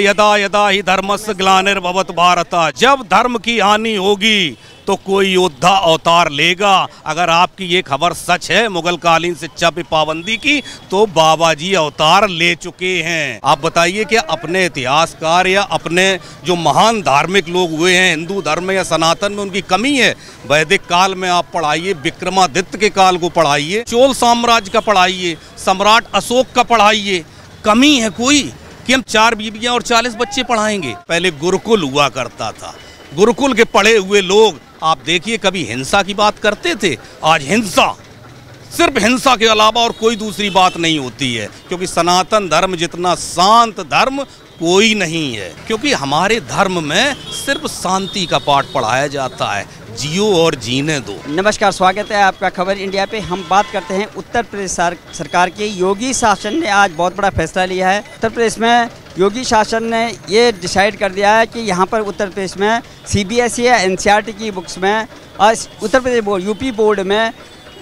यदा यदा ही धर्मस्य ग्लानिर्भवत भारत, जब धर्म की हानि होगी तो कोई योद्धा अवतार लेगा। अगर आपकी ये खबर सच है मुगल कालीन शिक्षा पे पाबंदी की, तो बाबा जी अवतार ले चुके हैं। आप बताइए कि अपने इतिहासकार या अपने जो महान धार्मिक लोग हुए हैं हिंदू धर्म या सनातन में, उनकी कमी है? वैदिक काल में आप पढ़ाइए, विक्रमादित्य के काल को पढ़ाइए, चोल साम्राज्य का पढ़ाइए, सम्राट अशोक का पढ़ाइए। कमी है कोई कि हम 4 बीबियां और 40 बच्चे पढ़ाएंगे? पहले गुरुकुल हुआ करता था, गुरुकुल के पढ़े हुए लोग आप देखिए कभी हिंसा की बात करते थे? आज हिंसा, सिर्फ हिंसा के अलावा और कोई दूसरी बात नहीं होती है, क्योंकि सनातन धर्म जितना शांत धर्म कोई नहीं है। क्योंकि हमारे धर्म में सिर्फ शांति का पाठ पढ़ाया जाता है, जियो और जीने दो। नमस्कार, स्वागत है आपका खबर इंडिया पे। हम बात करते हैं उत्तर प्रदेश सरकार की। योगी शासन ने आज बहुत बड़ा फैसला लिया है। उत्तर प्रदेश में योगी शासन ने ये डिसाइड कर दिया है कि यहाँ पर उत्तर प्रदेश में CBSE या NCERT की बुक्स में और Uttar Pradesh board UP board में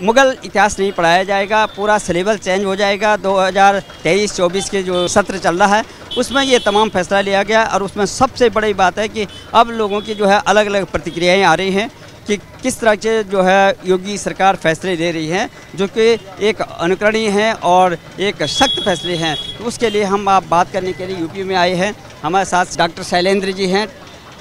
मुगल इतिहास नहीं पढ़ाया जाएगा। पूरा सिलेबस चेंज हो जाएगा। 2023-24 के जो सत्र चल रहा है उसमें ये तमाम फैसला लिया गया। और उसमें सबसे बड़ी बात है कि अब लोगों की जो है अलग अलग प्रतिक्रियाएं आ रही हैं कि किस तरह से जो है योगी सरकार फैसले ले रही है, जो कि एक अनुकरणीय हैं और एक सख्त फैसले हैं। तो उसके लिए हम आप बात करने के लिए यूपी में आए हैं। हमारे साथ डॉक्टर शैलेंद्र जी हैं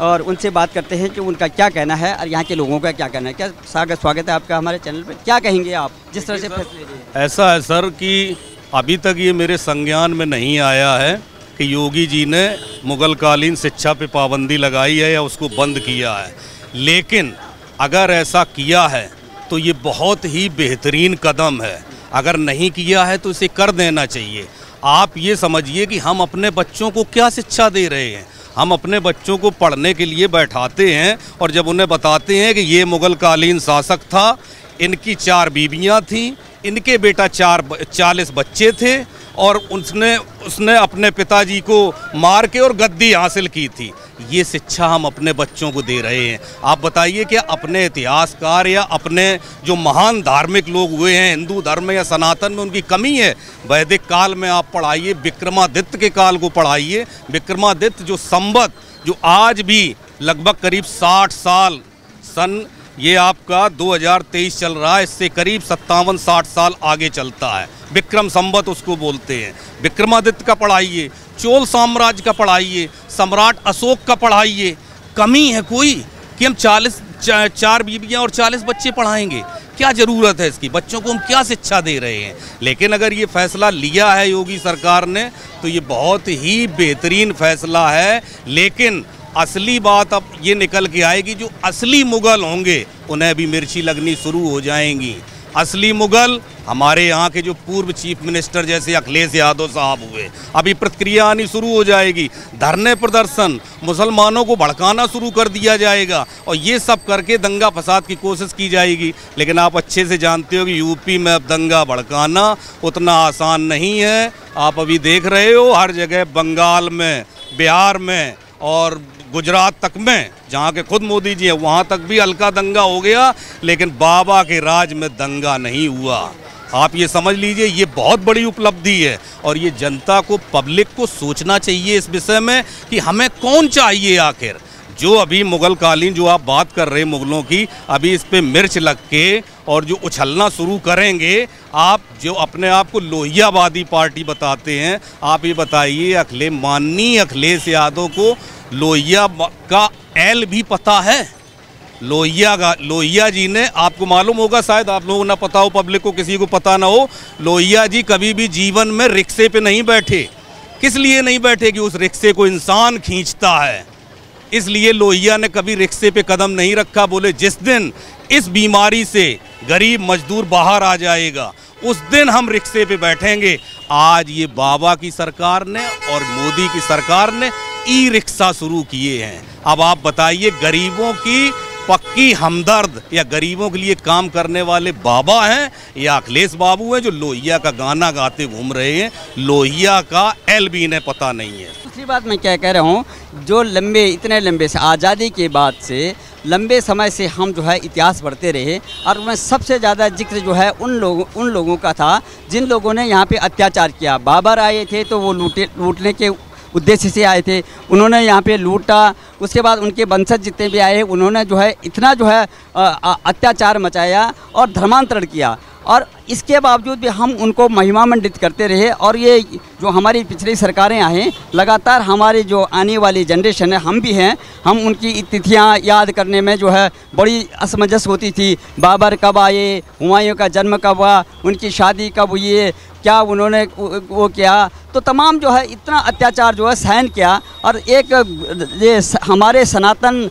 और उनसे बात करते हैं कि उनका क्या कहना है और यहाँ के लोगों का क्या कहना है। क्या स्वागत है आपका हमारे चैनल पर। क्या कहेंगे आप जिस तरह से फैसले लिए? ऐसा है सर कि अभी तक ये मेरे संज्ञान में नहीं आया है कि योगी जी ने मुगल कालीन शिक्षा पे पाबंदी लगाई है या उसको बंद किया है, लेकिन अगर ऐसा किया है तो ये बहुत ही बेहतरीन कदम है। अगर नहीं किया है तो इसे कर देना चाहिए। आप ये समझिए कि हम अपने बच्चों को क्या शिक्षा दे रहे हैं। हम अपने बच्चों को पढ़ने के लिए बैठाते हैं और जब उन्हें बताते हैं कि ये मुगल कालीन शासक था, इनकी 4 बीबियां थीं, इनके बेटा 40 बच्चे थे और उसने अपने पिताजी को मार के और गद्दी हासिल की थी। ये शिक्षा हम अपने बच्चों को दे रहे हैं। आप बताइए कि अपने इतिहासकार या अपने जो महान धार्मिक लोग हुए हैं हिंदू धर्म या सनातन में, उनकी कमी है? वैदिक काल में आप पढ़ाइए, विक्रमादित्य के काल को पढ़ाइए। विक्रमादित्य जो संवत जो आज भी लगभग करीब 60 साल, सन ये आपका 2023 चल रहा है, इससे करीब 57-60 साल आगे चलता है। विक्रम संवत उसको बोलते हैं। विक्रमादित्य का पढ़ाइए, चोल साम्राज्य का पढ़ाइए, सम्राट अशोक का पढ़ाइए। कमी है कोई कि हम 4 बीबियां और 40 बच्चे पढ़ाएंगे? क्या ज़रूरत है इसकी? बच्चों को हम क्या शिक्षा दे रहे हैं? लेकिन अगर ये फैसला लिया है योगी सरकार ने तो ये बहुत ही बेहतरीन फैसला है। लेकिन असली बात अब ये निकल के आएगी, जो असली मुगल होंगे उन्हें भी मिर्ची लगनी शुरू हो जाएंगी। असली मुगल हमारे यहाँ के जो पूर्व चीफ मिनिस्टर जैसे अखिलेश यादव साहब हुए, अभी प्रतिक्रिया आनी शुरू हो जाएगी। धरने प्रदर्शन, मुसलमानों को भड़काना शुरू कर दिया जाएगा और ये सब करके दंगा फसाद की कोशिश की जाएगी। लेकिन आप अच्छे से जानते हो कि यूपी में अब दंगा भड़काना उतना आसान नहीं है। आप अभी देख रहे हो हर जगह, बंगाल में, बिहार में और गुजरात तक में, जहाँ के खुद मोदी जी हैं, वहाँ तक भी हल्का दंगा हो गया, लेकिन बाबा के राज में दंगा नहीं हुआ। आप ये समझ लीजिए, ये बहुत बड़ी उपलब्धि है और ये जनता को, पब्लिक को सोचना चाहिए इस विषय में कि हमें कौन चाहिए आखिर। जो अभी मुगल कालीन जो आप बात कर रहे हैं मुगलों की, अभी इस पे मिर्च लग के और जो उछलना शुरू करेंगे, आप जो अपने आप को लोहियावादी पार्टी बताते हैं, आप ये बताइए माननीय अखिलेश यादव को लोहिया का एल भी पता है? लोहिया जी ने, आपको मालूम होगा, शायद आप लोगों को ना पता हो, पब्लिक को किसी को पता ना हो, लोहिया जी कभी भी जीवन में रिक्शे पे नहीं बैठे। किस लिए नहीं बैठे? कि उस रिक्शे को इंसान खींचता है, इसलिए लोहिया ने कभी रिक्शे पे कदम नहीं रखा। बोले जिस दिन इस बीमारी से गरीब मजदूर बाहर आ जाएगा उस दिन हम रिक्शे पे बैठेंगे। आज ये बाबा की सरकार ने और मोदी की सरकार ने ई रिक्शा शुरू किए हैं। अब आप बताइए, गरीबों की पक्की हमदर्द या गरीबों के लिए काम करने वाले बाबा हैं या अखिलेश बाबू हैं जो लोहिया का गाना गाते घूम रहे हैं? लोहिया का एल भी इन्हें पता नहीं है। दूसरी बात मैं क्या कह रहा हूँ, जो इतने लंबे से आज़ादी के बाद से लंबे समय से हम जो है इतिहास पढ़ते रहे और उसमें सबसे ज़्यादा जिक्र जो है उन लोगों का था जिन लोगों ने यहाँ पे अत्याचार किया। बाबर आए थे तो वो लूटने के उद्देश्य से आए थे। उन्होंने यहाँ पे लूटा, उसके बाद उनके वंशज जितने भी आए उन्होंने जो है इतना जो है अत्याचार मचाया और धर्मांतरण किया, और इसके बावजूद भी हम उनको महिमामंडित करते रहे। और ये जो हमारी पिछली सरकारें आए लगातार हमारे जो आने वाली जनरेशन है, हम भी हैं, हम उनकी तिथियां याद करने में जो है बड़ी असमंजस होती थी। बाबर कब आए, हुमायूं का जन्म कब हुआ, उनकी शादी कब हुई है, क्या उन्होंने वो किया, तो तमाम जो है इतना अत्याचार जो है सहन किया और एक ये हमारे सनातन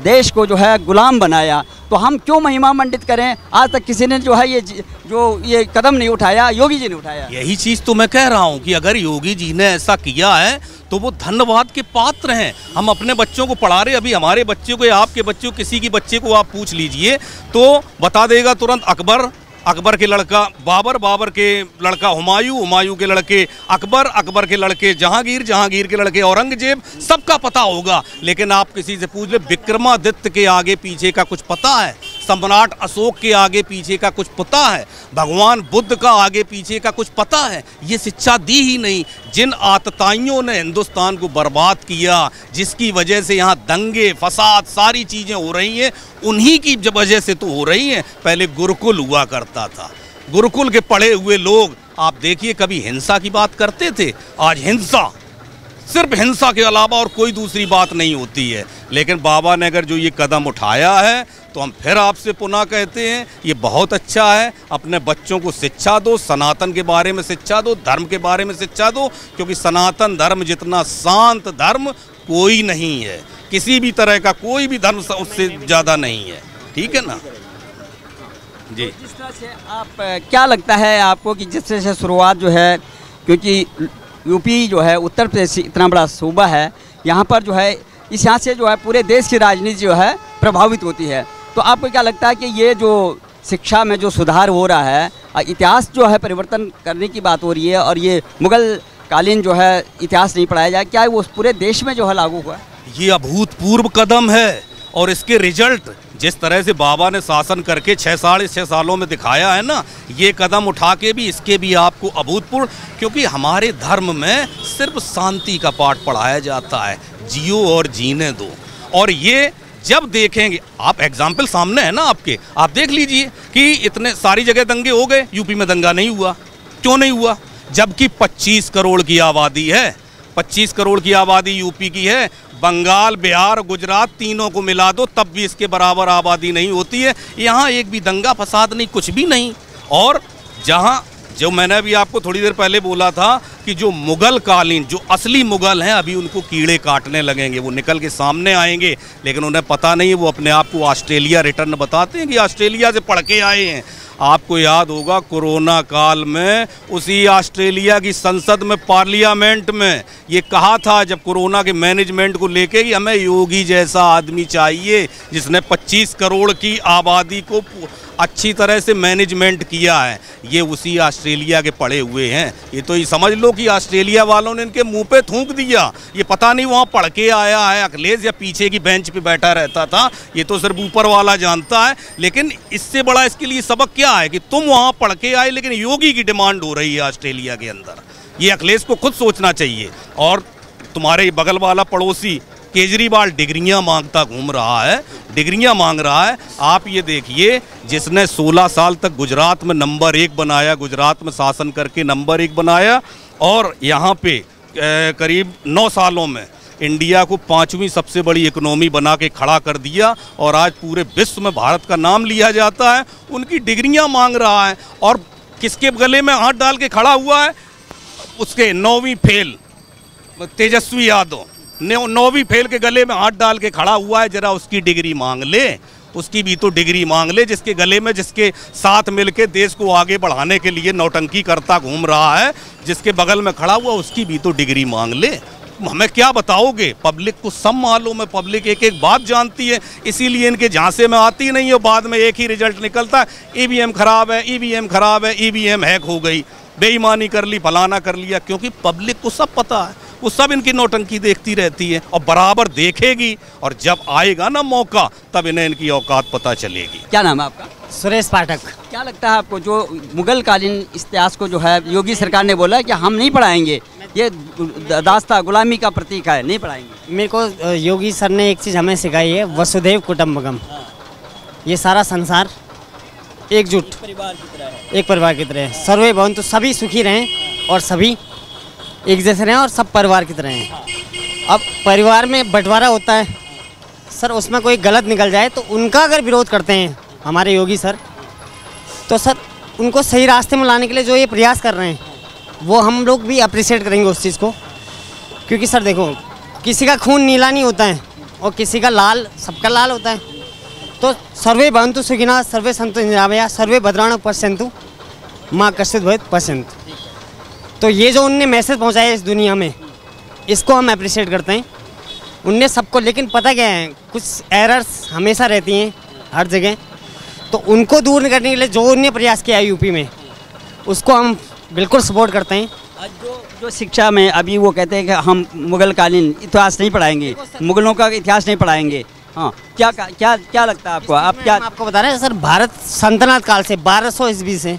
देश को जो है गुलाम बनाया। तो हम क्यों महिमा मंडित करें? आज तक किसी ने जो है ये कदम नहीं उठाया, योगी जी ने उठाया। यही चीज़ तो मैं कह रहा हूँ कि अगर योगी जी ने ऐसा किया है तो वो धन्यवाद के पात्र हैं। हम अपने बच्चों को पढ़ा रहे, अभी हमारे बच्चों को या आपके बच्चों किसी की बच्चे को आप पूछ लीजिए तो बता देगा तुरंत अकबर, अकबर के लड़का बाबर, बाबर के लड़का हुमायूं, हुमायूं के लड़के अकबर, अकबर के लड़के जहांगीर, जहांगीर के लड़के औरंगजेब, सबका पता होगा। लेकिन आप किसी से पूछ ले विक्रमादित्य के आगे पीछे का कुछ पता है? सम्राट अशोक के आगे पीछे का कुछ पता है? भगवान बुद्ध का आगे पीछे का कुछ पता है? ये शिक्षा दी ही नहीं। जिन आतताइयों ने हिंदुस्तान को बर्बाद किया, जिसकी वजह से यहाँ दंगे फसाद सारी चीज़ें हो रही हैं, उन्हीं की वजह से तो हो रही हैं। पहले गुरुकुल हुआ करता था, गुरुकुल के पढ़े हुए लोग आप देखिए कभी हिंसा की बात करते थे? आज हिंसा, सिर्फ हिंसा के अलावा और कोई दूसरी बात नहीं होती है। लेकिन बाबा ने अगर जो ये कदम उठाया है तो हम फिर आपसे पुनः कहते हैं ये बहुत अच्छा है। अपने बच्चों को शिक्षा दो, सनातन के बारे में शिक्षा दो, धर्म के बारे में शिक्षा दो, क्योंकि सनातन धर्म जितना शांत धर्म कोई नहीं है, किसी भी तरह का कोई भी धर्म उससे ज़्यादा नहीं है। ठीक है ना जी। जिस तरह से आप क्या लगता है आपको कि जिस तरह से शुरुआत जो है, क्योंकि यूपी जो है उत्तर प्रदेश इतना बड़ा सूबा है, यहाँ पर जो है इस यहाँ से जो है पूरे देश की राजनीति जो है प्रभावित होती है, तो आपको क्या लगता है कि ये जो शिक्षा में जो सुधार हो रहा है, इतिहास जो है परिवर्तन करने की बात हो रही है और ये मुगल कालीन जो है इतिहास नहीं पढ़ाया जाए, क्या वो पूरे देश में जो है लागू हुआ? ये अभूतपूर्व कदम है और इसके रिजल्ट जिस तरह से बाबा ने शासन करके 6 सालों में दिखाया है ना, ये कदम उठा के भी इसके भी आपको अभूतपूर्व, क्योंकि हमारे धर्म में सिर्फ शांति का पाठ पढ़ाया जाता है, जियो और जीने दो। और ये जब देखेंगे आप, एग्जाम्पल सामने है ना आपके, आप देख लीजिए कि इतने सारी जगह दंगे हो गए, यूपी में दंगा नहीं हुआ। क्यों नहीं हुआ? जबकि 25 करोड़ की आबादी है, 25 करोड़ की आबादी यूपी की है। बंगाल, बिहार, गुजरात तीनों को मिला दो तब भी इसके बराबर आबादी नहीं होती है। यहाँ एक भी दंगा फसाद नहीं, कुछ भी नहीं। और जहाँ जो मैंने अभी आपको थोड़ी देर पहले बोला था कि जो मुगल कालीन, जो असली मुगल हैं, अभी उनको कीड़े काटने लगेंगे, वो निकल के सामने आएंगे। लेकिन उन्हें पता नहीं है, वो अपने आप को ऑस्ट्रेलिया रिटर्न बताते हैं कि ऑस्ट्रेलिया से पढ़ के आए हैं। आपको याद होगा कोरोना काल में उसी ऑस्ट्रेलिया की संसद में, पार्लियामेंट में ये कहा था जब कोरोना के मैनेजमेंट को लेके कि हमें योगी जैसा आदमी चाहिए जिसने 25 करोड़ की आबादी को अच्छी तरह से मैनेजमेंट किया है। ये उसी ऑस्ट्रेलिया के पढ़े हुए हैं। ये तो ये समझ लो कि ऑस्ट्रेलिया वालों ने इनके मुंह पे थूक दिया। ये पता नहीं वहाँ पढ़ के आया है अखिलेश या पीछे की बेंच पे बैठा रहता था, ये तो सिर्फ ऊपर वाला जानता है। लेकिन इससे बड़ा इसके लिए सबक क्या है कि तुम वहाँ पढ़ के आए, लेकिन योगी की डिमांड हो रही है ऑस्ट्रेलिया के अंदर। ये अखिलेश को खुद सोचना चाहिए। और तुम्हारे बगल वाला पड़ोसी केजरीवाल डिग्रियां मांगता घूम रहा है, डिग्रियां मांग रहा है। आप ये देखिए, जिसने 16 साल तक गुजरात में नंबर 1 बनाया, गुजरात में शासन करके नंबर 1 बनाया, और यहाँ पे करीब 9 सालों में इंडिया को 5वीं सबसे बड़ी इकोनॉमी बना के खड़ा कर दिया, और आज पूरे विश्व में भारत का नाम लिया जाता है। उनकी डिग्रियां मांग रहा है, और किसके गले में हाथ डाल के खड़ा हुआ है? उसके 9वीं फेल तेजस्वी यादव 9वीं फेल के गले में हाथ डाल के खड़ा हुआ है। जरा उसकी डिग्री मांग ले, उसकी भी तो डिग्री मांग ले, जिसके गले में, जिसके साथ मिलके देश को आगे बढ़ाने के लिए नौटंकी करता घूम रहा है, जिसके बगल में खड़ा हुआ, उसकी भी तो डिग्री मांग ले। हमें क्या बताओगे? पब्लिक को सब मालूम है, पब्लिक एक एक बात जानती है, इसीलिए इनके झांसे में आती नहीं है। बाद में एक ही रिजल्ट निकलता है, ईवीएम खराब है, ईवीएम खराब है, ईवीएम हैक हो गई, बेईमानी कर ली, फलाना कर लिया। क्योंकि पब्लिक को सब पता है, वो सब इनकी नौटंकी देखती रहती है और बराबर देखेगी, और जब आएगा ना मौका तब इन्हें इनकी औकात पता चलेगी। क्या नाम है आपका? सुरेश पाठक। क्या लगता है आपको, जो मुगल कालीन इतिहास को जो है योगी सरकार ने बोला कि हम नहीं पढ़ाएंगे, ये दास्ता गुलामी का प्रतीक है, नहीं पढ़ाएंगे? मेरे को योगी सर ने एक चीज़ हमें सिखाई है, वसुधैव कुटुंबकम। ये सारा संसार एकजुट, एक परिवार की तरह है। सर्वे भवन्तु, सभी सुखी रहें और सभी एक जैसे रहें और सब परिवार की तरह हैं। अब परिवार में बंटवारा होता है सर, उसमें कोई गलत निकल जाए तो उनका अगर विरोध करते हैं हमारे योगी सर, तो सर उनको सही रास्ते में लाने के लिए जो ये प्रयास कर रहे हैं वो हम लोग भी अप्रिशिएट करेंगे उस चीज़ को। क्योंकि सर देखो, किसी का खून नीला नहीं होता है और किसी का लाल, सबका लाल होता है। तो सर्वे भवन्तु सुखिनः, सर्वे सन्तु निरामया, सर्वे भद्राणि पश्यन्तु माँ कश्चित् भवेत् पश्यन्तु। तो ये जो उनने मैसेज पहुँचाया इस दुनिया में, इसको हम अप्रिशिएट करते हैं उनने सबको। लेकिन पता क्या है, कुछ एरर्स हमेशा रहती हैं हर जगह, तो उनको दूर करने के लिए जो उनने प्रयास किया है यूपी में, उसको हम बिल्कुल सपोर्ट करते हैं। जो शिक्षा में अभी वो कहते हैं कि हम मुगलकालीन इतिहास नहीं पढ़ाएंगे, मुगलों का इतिहास नहीं पढ़ाएंगे, हाँ, क्या क्या क्या लगता है आपको? आप क्या? आपको बता रहे हैं सर, भारत सल्तनत काल से 1200 ईस्वी से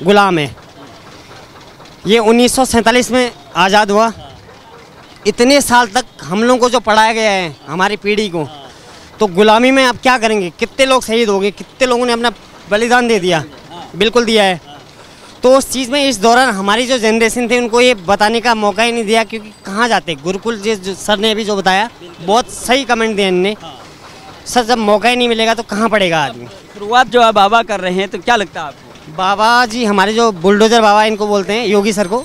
गुलाम है। ये 1947 में आज़ाद हुआ। इतने साल तक हम लोगों को जो पढ़ाया गया है हमारी पीढ़ी को, तो गुलामी में आप क्या करेंगे? कितने लोग शहीद हो गए, कितने लोगों ने अपना बलिदान दे दिया, बिल्कुल दिया है। तो उस चीज़ में इस दौरान हमारी जो जनरेशन थी उनको ये बताने का मौका ही नहीं दिया, क्योंकि कहाँ जाते गुरुकुल। जो सर ने अभी जो बताया, बहुत सही कमेंट दिया इनने। सर जब मौका ही नहीं मिलेगा तो कहाँ पढ़ेगा आदमी? शुरुआत जो है बाबा कर रहे हैं, तो क्या लगता है आपको? बाबा जी हमारे जो बुलडोजर बाबा इनको बोलते हैं, योगी सर को,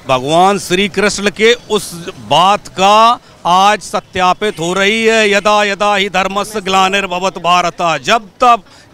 भगवान श्री कृष्ण के उस बात का आज सत्यापित हो रही है। यदा यदा ही धर्मस्य ग्लानिर्भवत भारत,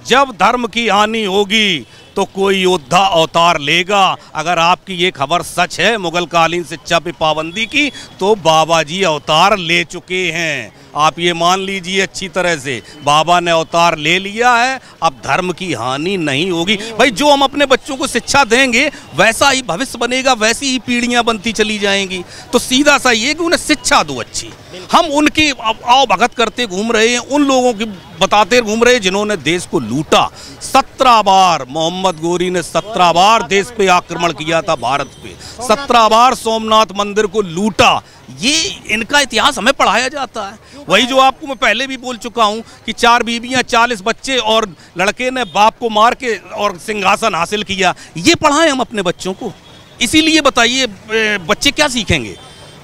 जब धर्म की हानि होगी तो कोई योद्धा अवतार लेगा। अगर आपकी ये खबर सच है मुगल कालीन शिक्षा पे पाबंदी की, तो बाबा जी अवतार ले चुके हैं। आप ये मान लीजिए अच्छी तरह से, बाबा ने अवतार ले लिया है। अब धर्म की हानि नहीं होगी। भाई जो हम अपने बच्चों को शिक्षा देंगे वैसा ही भविष्य बनेगा, वैसी ही पीढ़ियां बनती चली जाएंगी। तो सीधा सा ये कि उन्हें शिक्षा दो अच्छी। हम उनकी आओ भगत करते घूम रहे हैं, उन लोगों की बताते घूम रहे हैं जिन्होंने देश को लूटा। 17 बार मोहम्मद गोरी ने 17 बार देश पे आक्रमण किया था, भारत पे 17 बार सोमनाथ मंदिर को लूटा। ये इनका इतिहास हमें पढ़ाया जाता है। वही जो आपको मैं पहले भी बोल चुका हूं कि 4 बीवियां, 40 बच्चे और लड़के ने बाप को मार के और सिंहासन हासिल किया। ये पढ़ाएं हम अपने बच्चों को। इसीलिए बताइए बच्चे क्या सीखेंगे,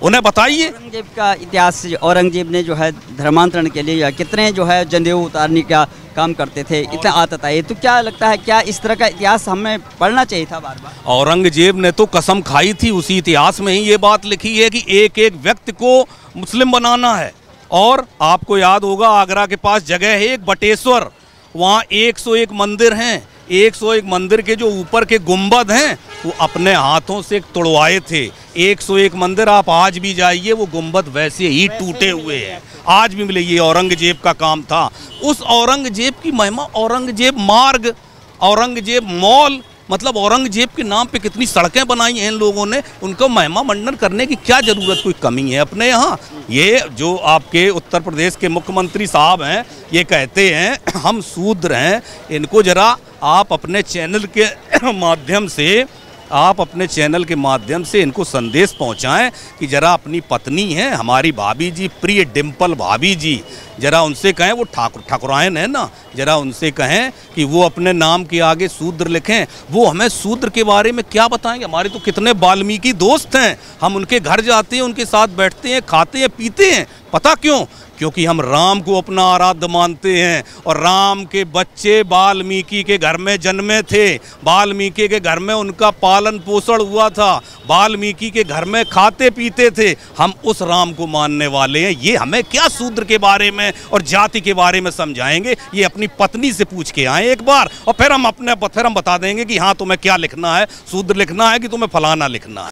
उन्हें बताइए। औरंगजेब का इतिहास, औरंगजेब ने जो है धर्मांतरण के लिए कितने जो है जनेऊ उतारने का काम करते थे, इतना आता था। ये तो क्या लगता है, क्या इस तरह का इतिहास हमें पढ़ना चाहिए था बार बार? औरंगजेब ने तो कसम खाई थी, उसी इतिहास में ही ये बात लिखी है कि एक एक व्यक्ति को मुस्लिम बनाना है। और आपको याद होगा आगरा के पास जगह है एक बटेश्वर, वहाँ 101 मंदिर हैं। 101 मंदिर के जो ऊपर के गुंबद हैं वो अपने हाथों से तोड़वाए थे। 101 मंदिर आप आज भी जाइए, वो गुंबद वैसे ही टूटे हुए हैं, आज भी मिले। ये औरंगजेब का काम था। उस औरंगजेब की महिमा, औरंगजेब मार्ग, औरंगजेब मॉल, मतलब औरंगजेब के नाम पे कितनी सड़कें बनाई हैं इन लोगों ने। उनको महिमा मंडन करने की क्या जरूरत, कोई कमी है अपने यहाँ? ये जो आपके उत्तर प्रदेश के मुख्यमंत्री साहब हैं, ये कहते हैं हम शूद्र हैं। इनको जरा आप अपने चैनल के माध्यम से इनको संदेश पहुंचाएं कि जरा अपनी पत्नी हैं हमारी भाभी जी, प्रिय डिम्पल भाभी जी, जरा उनसे कहें, वो ठाकुरायन है ना, जरा उनसे कहें कि वो अपने नाम के आगे शूद्र लिखें। वो हमें शूद्र के बारे में क्या बताएंगे? हमारे तो कितने वाल्मीकि दोस्त हैं, हम उनके घर जाते हैं, उनके साथ बैठते हैं, खाते हैं, पीते हैं। पता क्यों? क्योंकि हम राम को अपना आराध्य मानते हैं। और राम के बच्चे वाल्मीकि के घर में जन्मे थे, वाल्मीकि के घर में उनका पालन पोषण हुआ था, वाल्मीकि के घर में खाते पीते थे। हम उस राम को मानने वाले हैं। ये हमें क्या शूद्र के बारे में और जाति के बारे में समझाएंगे? ये अपनी पत्नी से पूछ के आए एक बार, और फिर हम बता देंगे कि हाँ तुम्हें क्या लिखना है, शूद्र लिखना है कि तुम्हें फलाना लिखना है।